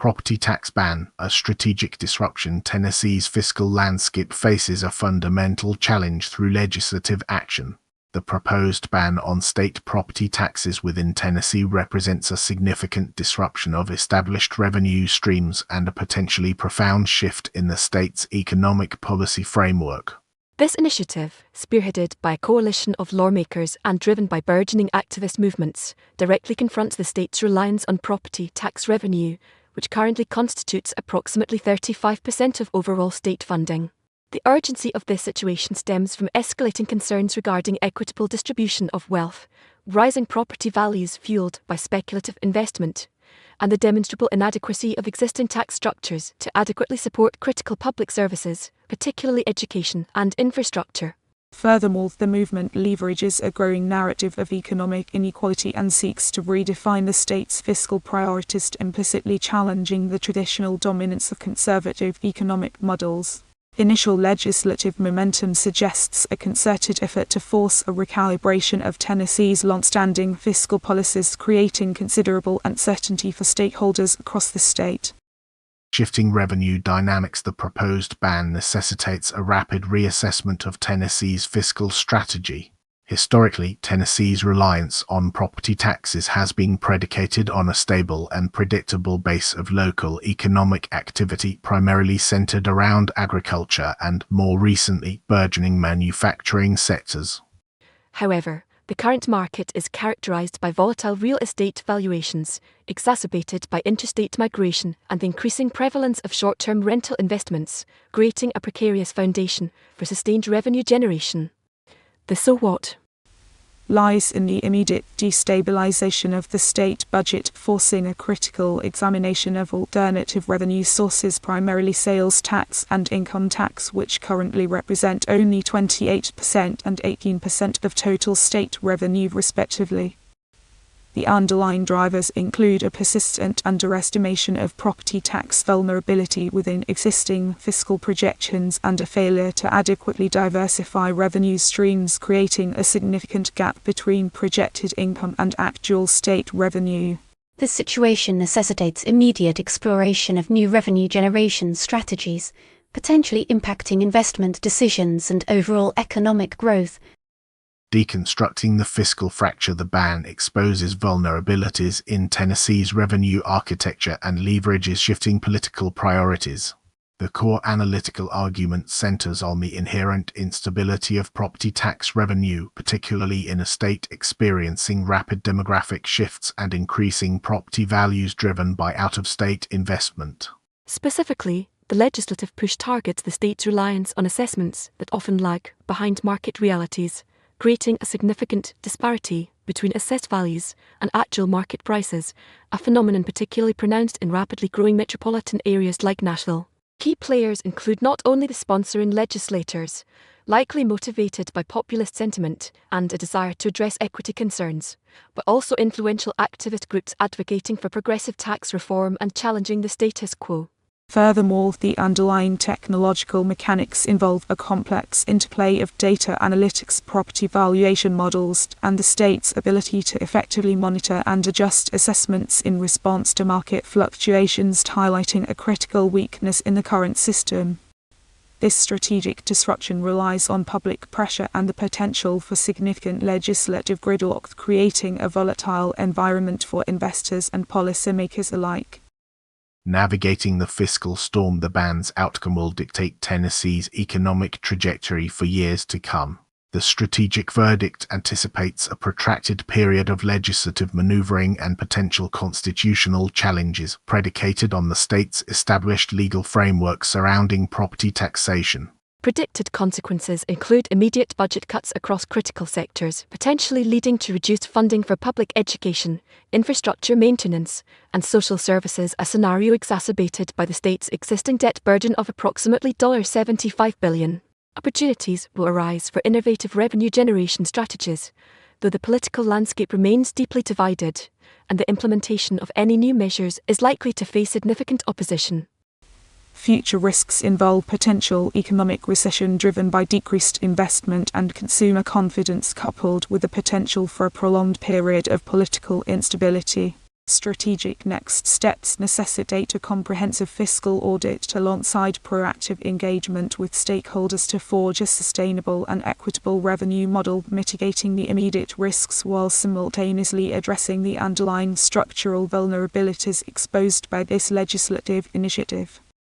Property tax ban, a strategic disruption. Tennessee's fiscal landscape faces a fundamental challenge through legislative action. The proposed ban on state property taxes within Tennessee represents a significant disruption of established revenue streams and a potentially profound shift in the state's economic policy framework. This initiative, spearheaded by a coalition of lawmakers and driven by burgeoning activist movements, directly confronts the state's reliance on property tax revenue, which currently constitutes approximately 35% of overall state funding. The urgency of this situation stems from escalating concerns regarding equitable distribution of wealth, rising property values fueled by speculative investment, and the demonstrable inadequacy of existing tax structures to adequately support critical public services, particularly education and infrastructure. Furthermore, the movement leverages a growing narrative of economic inequality and seeks to redefine the state's fiscal priorities, implicitly challenging the traditional dominance of conservative economic models. Initial legislative momentum suggests a concerted effort to force a recalibration of Tennessee's long-standing fiscal policies, creating considerable uncertainty for stakeholders across the state. Shifting revenue dynamics. The proposed ban necessitates a rapid reassessment of Tennessee's fiscal strategy. Historically, Tennessee's reliance on property taxes has been predicated on a stable and predictable base of local economic activity, primarily centered around agriculture and, more recently, burgeoning manufacturing sectors. However, the current market is characterized by volatile real estate valuations, exacerbated by interstate migration and the increasing prevalence of short-term rental investments, creating a precarious foundation for sustained revenue generation. The so what lies in the immediate destabilization of the state budget, forcing a critical examination of alternative revenue sources, primarily sales tax and income tax, which currently represent only 28% and 18% of total state revenue, respectively. The underlying drivers include a persistent underestimation of property tax vulnerability within existing fiscal projections and a failure to adequately diversify revenue streams, creating a significant gap between projected income and actual state revenue. This situation necessitates immediate exploration of new revenue generation strategies, potentially impacting investment decisions and overall economic growth. Deconstructing the fiscal fracture. The ban exposes vulnerabilities in Tennessee's revenue architecture and leverages shifting political priorities. The core analytical argument centers on the inherent instability of property tax revenue, particularly in a state experiencing rapid demographic shifts and increasing property values driven by out-of-state investment. Specifically, the legislative push targets the state's reliance on assessments that often lag behind market realities, creating a significant disparity between assessed values and actual market prices, a phenomenon particularly pronounced in rapidly growing metropolitan areas like Nashville. Key players include not only the sponsoring legislators, likely motivated by populist sentiment and a desire to address equity concerns, but also influential activist groups advocating for progressive tax reform and challenging the status quo. Furthermore, the underlying technological mechanics involve a complex interplay of data analytics, property valuation models, and the state's ability to effectively monitor and adjust assessments in response to market fluctuations, highlighting a critical weakness in the current system. This strategic disruption relies on public pressure and the potential for significant legislative gridlock, creating a volatile environment for investors and policymakers alike. Navigating the fiscal storm. The ban's outcome will dictate Tennessee's economic trajectory for years to come. The strategic verdict anticipates a protracted period of legislative maneuvering and potential constitutional challenges predicated on the state's established legal framework surrounding property taxation. Predicted consequences include immediate budget cuts across critical sectors, potentially leading to reduced funding for public education, infrastructure maintenance, and social services, a scenario exacerbated by the state's existing debt burden of approximately $75 billion. Opportunities will arise for innovative revenue generation strategies, though the political landscape remains deeply divided, and the implementation of any new measures is likely to face significant opposition. Future risks involve potential economic recession driven by decreased investment and consumer confidence, coupled with the potential for a prolonged period of political instability. Strategic next steps necessitate a comprehensive fiscal audit alongside proactive engagement with stakeholders to forge a sustainable and equitable revenue model, mitigating the immediate risks while simultaneously addressing the underlying structural vulnerabilities exposed by this legislative initiative.